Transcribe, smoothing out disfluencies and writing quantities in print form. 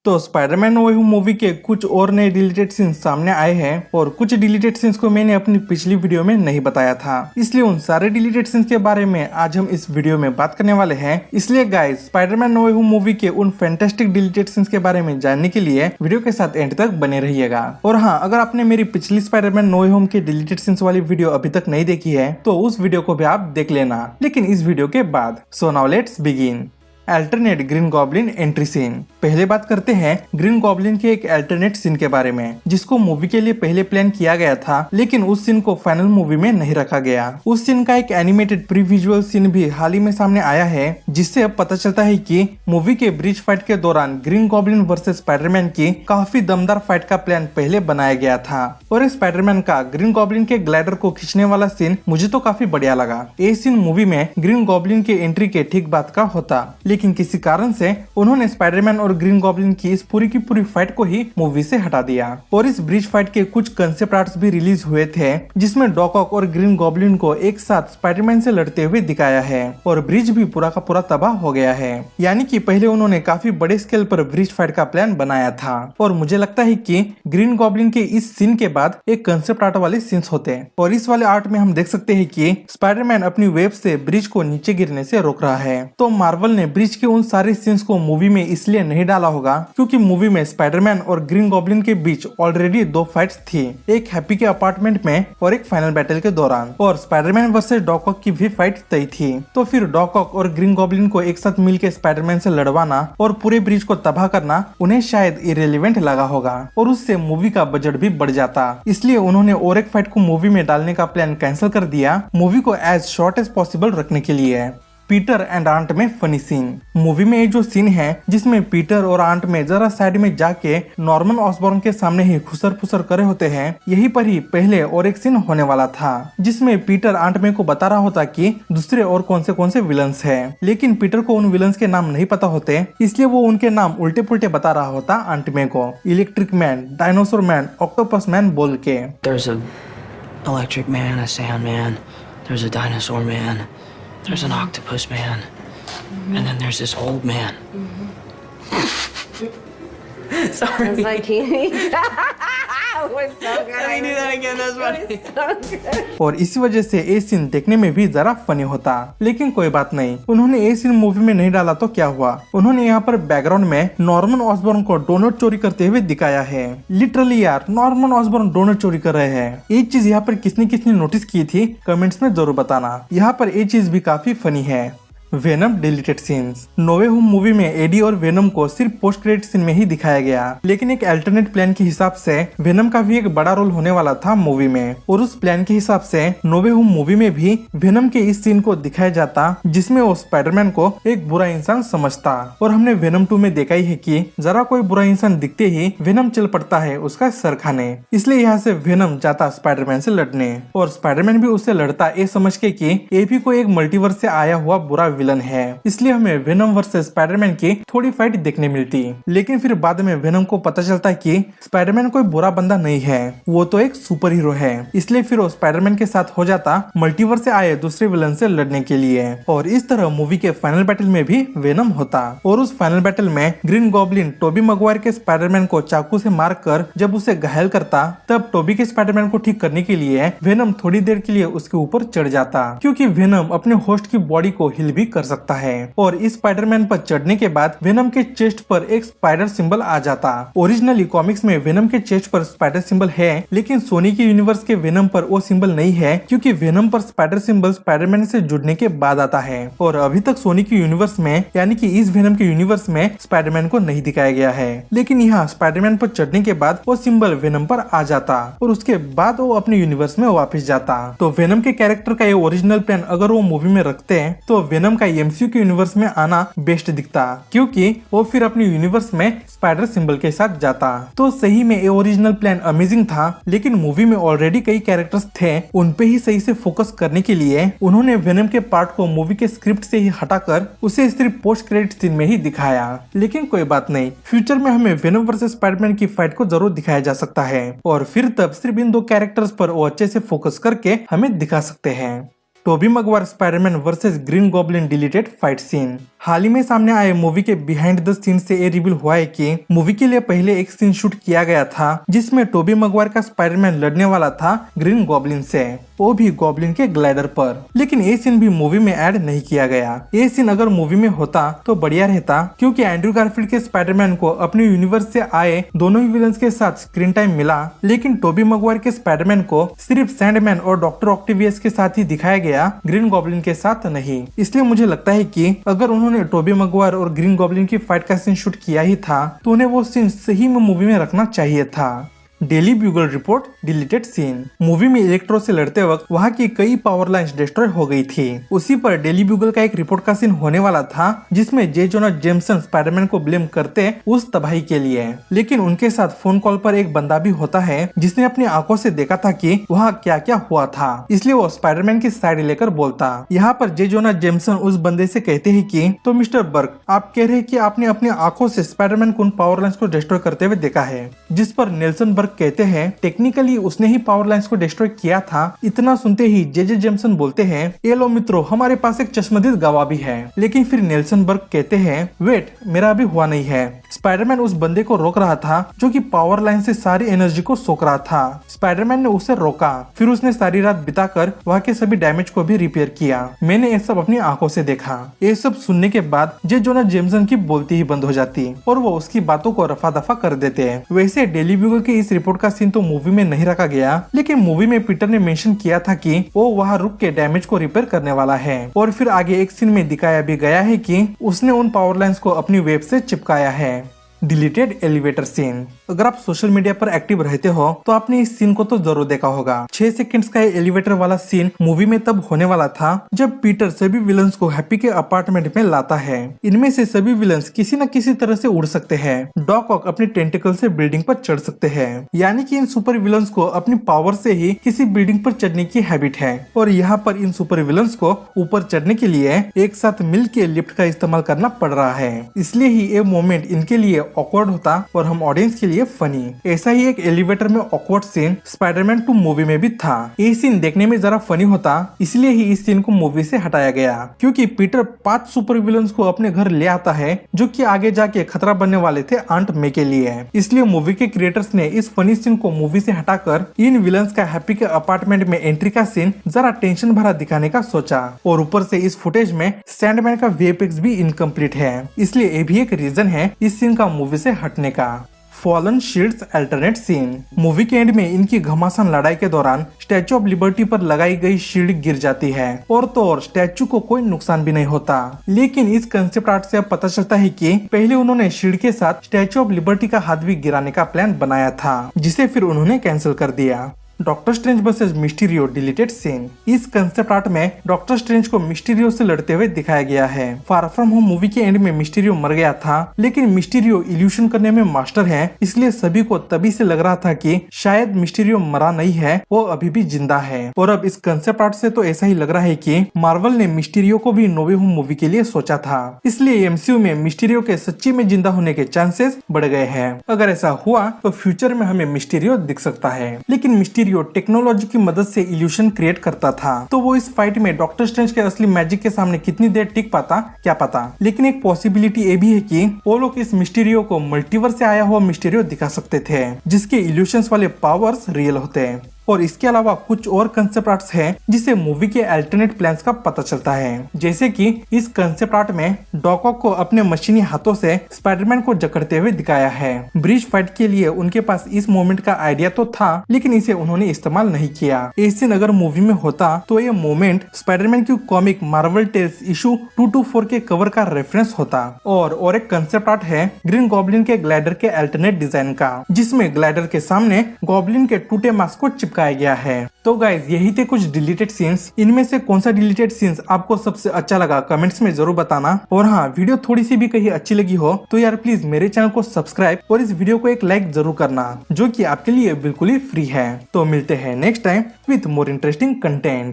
तो Spiderman no वे home movie के कुछ और नए डिलीटेड सीन्स सामने आए हैं और कुछ डिलीटेड सीन्स को मैंने अपनी पिछली वीडियो में नहीं बताया था, इसलिए उन सारे डिलीटेड सीन्स के बारे में आज हम इस वीडियो में बात करने वाले हैं। इसलिए गाइस, स्पाइडरमैन नो वे होम मूवी के उन फैंटास्टिक डिलीटेड सीन्स के बारे में जानने के लिए वीडियो के साथ एंड तक बने रहिएगा। और हाँ, अगर आपने मेरी पिछली स्पाइडरमैन नो वे होम के डिलीटेड सीन्स वाली वीडियो अभी तक नहीं देखी है तो उस वीडियो को भी आप देख लेना, लेकिन इस वीडियो के बाद। So now let's begin. Alternate Green Goblin entry scene. पहले बात करते हैं ग्रीन गॉब्लिन के एक अल्टरनेट सीन के बारे में, जिसको मूवी के लिए पहले प्लान किया गया था, लेकिन उस सीन को फाइनल मूवी में नहीं रखा गया। उस सीन का एक एनिमेटेड प्री विजुअल सीन भी हाल ही में सामने आया है, जिससे अब पता चलता है कि मूवी के ब्रिज फाइट के दौरान ग्रीन गॉब्लिन वर्सेस स्पाइडरमैन की काफी दमदार फाइट का प्लान पहले बनाया गया था। और स्पाइडरमैन का ग्रीन गॉब्लिन के ग्लाइडर को खींचने वाला सीन मुझे तो काफी बढ़िया लगा। ये सीन मूवी में ग्रीन गॉब्लिन के एंट्री के ठीक बाद का होता, लेकिन किसी कारण से उन्होंने स्पाइडरमैन और ग्रीन गॉब्लिन की इस पूरी की पूरी फाइट को ही मूवी से हटा दिया। और इस ब्रिज फाइट के कुछ कंसेप्ट आर्ट्स भी रिलीज हुए थे, जिसमें डॉक ऑक और ग्रीन गॉब्लिन को एक साथ स्पाइडरमैन से लड़ते हुए दिखाया है और ब्रिज भी पूरा का पूरा तबाह हो गया है। यानी कि पहले उन्होंने काफी बड़े स्केल पर ब्रिज फाइट का प्लान बनाया था। और मुझे लगता है कि ग्रीन गॉब्लिन के इस सीन के बाद एक कंसेप्ट आर्ट वाले सीन्स होते हैं, और इस वाले आर्ट में हम देख सकते हैं कि स्पाइडरमैन अपनी वेब से ब्रिज को नीचे गिरने से रोक रहा है। तो मार्वल ने ब्रिज के उन सारे सीन्स को मूवी में इसलिए नहीं डाला होगा क्योंकि मूवी में स्पाइडरमैन और ग्रीन गॉब्लिन के बीच ऑलरेडी दो फाइट्स थी, एक हैप्पी के अपार्टमेंट में और एक फाइनल बैटल के दौरान। और स्पाइडरमैन वर्सेस डॉक ऑक की भी फाइट तय थी, तो फिर डॉक ऑक और ग्रीन गॉब्लिन को एक साथ मिलकर स्पाइडरमैन से लड़वाना और पूरे ब्रिज को तबाह करना उन्हें शायद इरेलीवेंट लगा होगा, और उससे मूवी का बजट भी बढ़ जाता। इसलिए उन्होंने और एक फाइट को मूवी में डालने का प्लान कैंसिल कर दिया, मूवी को एज शॉर्ट एज पॉसिबल रखने के लिए। पीटर एंड आंट में फनी सीन। मूवी में ये जो सीन है जिसमें पीटर और आंट में जरा साइड में जाके नॉर्मन ऑसबॉर्न के सामने ही खुसर फुसर करे होते हैं, यही पर ही पहले और एक सीन होने वाला था, जिसमें पीटर आंट में को बता रहा होता कि दूसरे और कौन से विलन्स हैं, लेकिन पीटर को उन विलन्स के नाम नहीं पता होते, इसलिए वो उनके नाम उल्टे पुल्टे बता रहा होता आंट में को, electric man, dinosaur man, octopus man बोल के। There's a electric man, a sand man, there's a dinosaur man, there's an octopus man, and then there's this old man. Sorry. It's like it was so good. I knew that again, that's funny. So good. और इसी वजह से ये scene देखने में भी जरा funny होता, लेकिन कोई बात नहीं, उन्होंने ये सीन मूवी में नहीं डाला तो क्या हुआ, उन्होंने यहाँ पर बैकग्राउंड में नॉर्मन ऑसबॉर्न को डोनट चोरी करते हुए दिखाया है। लिटरली यार, नॉर्मन ऑसबॉर्न डोनट चोरी कर रहे हैं। ये चीज यहाँ पर किसने नोटिस की थी कमेंट्स में जरूर बताना। यहाँ पर ये चीज भी काफी फनी है। Venom deleted scenes. नो वे होम मूवी में एडी और वेनम को सिर्फ पोस्ट क्रेडिट सीन में ही दिखाया गया, लेकिन एक अल्टरनेट प्लान के हिसाब से वेनम का भी एक बड़ा रोल होने वाला था मूवी में, और उस प्लान के हिसाब से नो वे होम मूवी में भी वेनम के इस सीन को दिखाया जाता जिसमें वो स्पाइडरमैन को एक बुरा इंसान समझता। और हमने वेनम 2 में देखा ही है कि जरा कोई बुरा इंसान दिखते ही वेनम चल पड़ता है उसका सर खाने, इसलिए यहाँ से वेनम जाता स्पाइडरमैन से लड़ने, और स्पाइडरमैन भी उससे लड़ता ये समझ के कि ये भी कोई एक मल्टीवर्स से आया हुआ बुरा विलन है, इसलिए हमें वेनम वर्सेस स्पाइडरमैन की थोड़ी फाइट देखने मिलती। लेकिन फिर बाद में वेनम को पता चलता कि स्पाइडरमैन कोई बुरा बंदा नहीं है, वो तो एक सुपर हीरो है, इसलिए फिर वो स्पाइडरमैन के साथ हो जाता मल्टीवर्स से आए दूसरे विलन से लड़ने के लिए। और इस तरह मूवी के फाइनल बैटल में भी वेनम होता, और उस फाइनल बैटल में ग्रीन गॉब्लिन टोबी मैगवायर के स्पाइडरमैन को चाकू से मारकर जब उसे घायल करता, तब टोबी के स्पाइडरमैन को ठीक करने के लिए वेनम थोड़ी देर के लिए उसके ऊपर चढ़ जाता, क्योंकि वेनम अपने होस्ट की बॉडी को हिल भी कर सकता है। और इस स्पाइडरमैन पर चढ़ने के बाद वेनम के चेस्ट पर एक स्पाइडर सिंबल आ जाता। ओरिजिनली कॉमिक्स में वेनम के चेस्ट पर स्पाइडर सिंबल है, लेकिन सोनी के यूनिवर्स के वेनम पर वो सिंबल नहीं है, क्योंकि वेनम पर स्पाइडर सिंबल स्पाइडरमैन से जुड़ने के बाद आता है, और अभी तक सोनी के यूनिवर्स में यानी कि इस वेनम के यूनिवर्स में स्पाइडरमैन को नहीं दिखाया गया है। लेकिन यहाँ स्पाइडरमैन पर चढ़ने के बाद वो सिंबल वेनम पर आ जाता, और उसके बाद वो अपने यूनिवर्स में वापस जाता। तो वेनम के कैरेक्टर का ये ओरिजिनल प्लान अगर वो मूवी में रखते हैं तो वेनम का एमसीयू के यूनिवर्स में आना बेस्ट दिखता, क्योंकि वो फिर अपने यूनिवर्स में स्पाइडर सिंबल के साथ जाता। तो सही में ये ओरिजिनल प्लान अमेजिंग था, लेकिन मूवी में ऑलरेडी कई कैरेक्टर्स थे, उन पे ही सही से फोकस करने के लिए उन्होंने वेनम के पार्ट को मूवी के स्क्रिप्ट से ही हटाकर उसे सिर्फ पोस्ट क्रेडिट सीन में ही दिखाया। लेकिन कोई बात नहीं, फ्यूचर में हमें वेनम वर्सेस स्पाइडरमैन की फाइट को जरूर दिखाया जा सकता है, और फिर तब सिर्फ इन दो कैरेक्टर्स पर वो अच्छे से फोकस करके हमें दिखा सकते हैं। Tobey Maguire Spiderman versus Green Goblin deleted fight scene. हाल ही में सामने आए मूवी के बिहाइंड द सीन से ये रिवील हुआ है कि मूवी के लिए पहले एक सीन शूट किया गया था जिसमें टोबी मैगवायर का स्पाइडरमैन लड़ने वाला था ग्रीन गॉब्लिन से, वो भी गॉब्लिन के ग्लाइडर पर। लेकिन ये सीन भी मूवी में ऐड नहीं किया गया। ये सीन अगर मूवी में होता तो बढ़िया रहता, क्योंकि एंड्रू गारफील्ड के स्पाइडरमैन को अपने यूनिवर्स से आए दोनों ही विलन्स के साथ स्क्रीन टाइम मिला, लेकिन टोबी मैगवायर के स्पाइडरमैन को सिर्फ सैंडमैन और डॉक्टर ऑक्टेवियस के साथ ही दिखाया गया, ग्रीन गॉब्लिन के साथ नहीं। इसलिए मुझे लगता है कि अगर उन्होंने टोबी मैगवायर और ग्रीन गॉब्लिन की फाइट का सीन शूट किया ही था तो उन्हें वो सीन सही में मूवी में रखना चाहिए था। Daily Bugle report deleted scene. Movie में इलेक्ट्रो से लड़ते वक्त वहाँ की कई पावर लाइन्स डिस्ट्रॉय हो गई थी। उसी पर डेली ब्यूगल का एक रिपोर्ट का सीन होने वाला था जिसमें जे जोना जेमसन स्पाइडरमैन को ब्लेम करते उस तबाही के लिए, लेकिन उनके साथ फोन कॉल पर एक बंदा भी होता है जिसने अपनी आंखों से देखा था कि वहाँ क्या क्या हुआ था, इसलिए वो स्पाइडरमैन की साइड लेकर बोलता। यहाँ पर जे जोना जेमसन उस बंदे से कहते हैं कि तो मिस्टर बर्ग, आप कह रहे हैं कि आपने अपनी आंखों से स्पाइडरमैन को उन पावर लाइन्स को डिस्ट्रॉय करते हुए देखा है, जिस पर नेल्सन बर्ग कहते हैं टेक्निकली उसने ही पावर लाइन्स को डिस्ट्रॉय किया था। इतना सुनते ही जे जेमसन बोलते हैं, ये लो मित्रों, हमारे पास एक चश्मदीद गवाह भी है। लेकिन फिर नेल्सन बर्ग कहते हैं, वेट, मेरा अभी हुआ नहीं है। स्पाइडरमैन उस बंदे को रोक रहा था जो कि पावर लाइन से सारी एनर्जी को सोख रहा था। स्पाइडरमैन ने उसे रोका, फिर उसने सारी रात बिताकर वहाँ के सभी डैमेज को भी रिपेयर किया। मैंने ये सब अपनी आंखों से देखा। ये सब सुनने के बाद जे जोना जेमसन की बोलती ही बंद हो जाती और वो उसकी बातों को रफा दफा कर देते हैं। वैसे डेली ब्यूगल के इस रिपोर्ट का सीन तो मूवी में नहीं रखा गया, लेकिन मूवी में पीटर ने मेंशन किया था कि वो वहाँ रुक के डैमेज को रिपेयर करने वाला है। और फिर आगे एक सीन में दिखाया भी गया है कि उसने उन पावर लाइन्स को अपनी वेब से चिपकाया है। Deleted elevator scene. अगर आप सोशल मीडिया पर एक्टिव रहते हो तो आपने इस सीन को तो जरूर देखा होगा। 6 सेकंड्स का एलिवेटर वाला सीन मूवी में तब होने वाला था जब पीटर सभी विलन्स को हैप्पी के अपार्टमेंट में लाता है। इनमें से सभी विलन्स किसी न किसी तरह से उड़ सकते हैं। डॉक ऑक अपने टेंटिकल से बिल्डिंग पर चढ़ सकते हैं, यानी कि इन सुपर विलन्स को अपनी पावर से ही किसी बिल्डिंग पर चढ़ने की हैबिट है। और यहाँ पर इन सुपर विलन्स को ऊपर चढ़ने के लिए एक साथ मिल के लिफ्ट का इस्तेमाल करना पड़ रहा है, इसलिए ही ये मोमेंट इनके लिए ऑकवर्ड होता और हम ऑडियंस के लिए फनी। ऐसा ही एक एलिवेटर में ऑकवर्ड सीन स्पाइडरमैन 2 मूवी में भी था। ये सीन देखने में जरा फनी होता, इसलिए ही इस सीन को मूवी से हटाया गया, क्योंकि पीटर 5 सुपर विलन्स को अपने घर ले आता है जो कि आगे जाके खतरा बनने वाले थे आंट मे के लिए। इसलिए मूवी के क्रिएटर्स ने इस फनी सीन को मूवी से हटाकर इन विलन्स का हैप्पी के अपार्टमेंट में एंट्री का सीन जरा टेंशन भरा दिखाने का सोचा। और ऊपर से इस फुटेज में सैंडमैन का वीएफएक्स भी इनकम्प्लीट है, इसलिए ये भी एक रीजन है इस सीन का मूवी से हटने का। Fallen shields alternate scene. Movie के एंड में इनकी घमासान लड़ाई के दौरान स्टैचू ऑफ लिबर्टी पर लगाई गई शील्ड गिर जाती है और तो और स्टैचू को कोई नुकसान भी नहीं होता। लेकिन इस कंसेप्ट आर्ट से अब पता चलता है कि पहले उन्होंने शील्ड के साथ स्टैचू ऑफ लिबर्टी का हाथ भी गिराने का प्लान बनाया था, जिसे फिर उन्होंने कैंसिल कर दिया। Doctor Strange versus Mysterio deleted scene. इस कंसेप्ट आर्ट में डॉक्टर स्ट्रेंज को मिस्टीरियो से लड़ते हुए दिखाया गया है। फार फ्रॉम होम मूवी के एंड में मिस्टीरियो मर गया था, लेकिन मिस्टीरियो इल्यूशन करने में मास्टर है, इसलिए सभी को तभी से लग रहा था कि शायद मिस्टीरियो मरा नहीं है, वो अभी भी जिंदा है। और अब इस कंसेप्ट आर्ट से तो ऐसा ही लग रहा है कि मार्वल ने मिस्टीरियो को भी नो वे होम मूवी के लिए सोचा था, इसलिए एमसीयू में मिस्टीरियो के सच्ची में जिंदा होने के चांसेस बढ़ गए हैं। अगर ऐसा हुआ तो फ्यूचर में हमें मिस्टीरियो दिख सकता है। लेकिन मिस्टीरियो टेक्नोलॉजी की मदद से इल्यूशन क्रिएट करता था, तो वो इस फाइट में डॉक्टर स्ट्रेंज के असली मैजिक के सामने कितनी देर टिक पाता क्या पता। लेकिन एक पॉसिबिलिटी ये भी है कि वो लोग इस मिस्टीरियो को मल्टीवर्स से आया हुआ मिस्टीरियो दिखा सकते थे, जिसके इल्यूशंस वाले पावर्स रियल होते हैं। और इसके अलावा कुछ और कंसेप्ट आर्ट्स हैं जिसे मूवी के अल्टरनेट प्लान्स का पता चलता है, जैसे कि इस कंसेप्ट आर्ट में डॉक ऑक को अपने मशीनी हाथों से स्पाइडरमैन को जकड़ते हुए दिखाया है। ब्रिज फाइट के लिए उनके पास इस मोमेंट का आइडिया तो था, लेकिन इसे उन्होंने इस्तेमाल नहीं किया। ये सीन अगर मूवी में होता तो ये मोमेंट स्पाइडरमैन की कॉमिक मार्वल टेल्स इशू 224 के कवर का रेफरेंस होता। और एक कंसेप्ट आर्ट है ग्रीन गॉब्लिन के ग्लाइडर के अल्टरनेट डिजाइन का, जिसमें ग्लाइडर के सामने गॉब्लिन के टूटे मास्क को चिपकाया गया है। तो गाइज यही थे कुछ डिलीटेड सीन्स। इनमें से कौन सा डिलीटेड सीन्स आपको सबसे अच्छा लगा कमेंट्स में जरूर बताना। और हाँ, वीडियो थोड़ी सी भी कहीं अच्छी लगी हो तो यार प्लीज मेरे चैनल को सब्सक्राइब और इस वीडियो को एक लाइक जरूर करना, जो कि आपके लिए बिल्कुल ही फ्री है। तो मिलते हैं next time with more interesting content.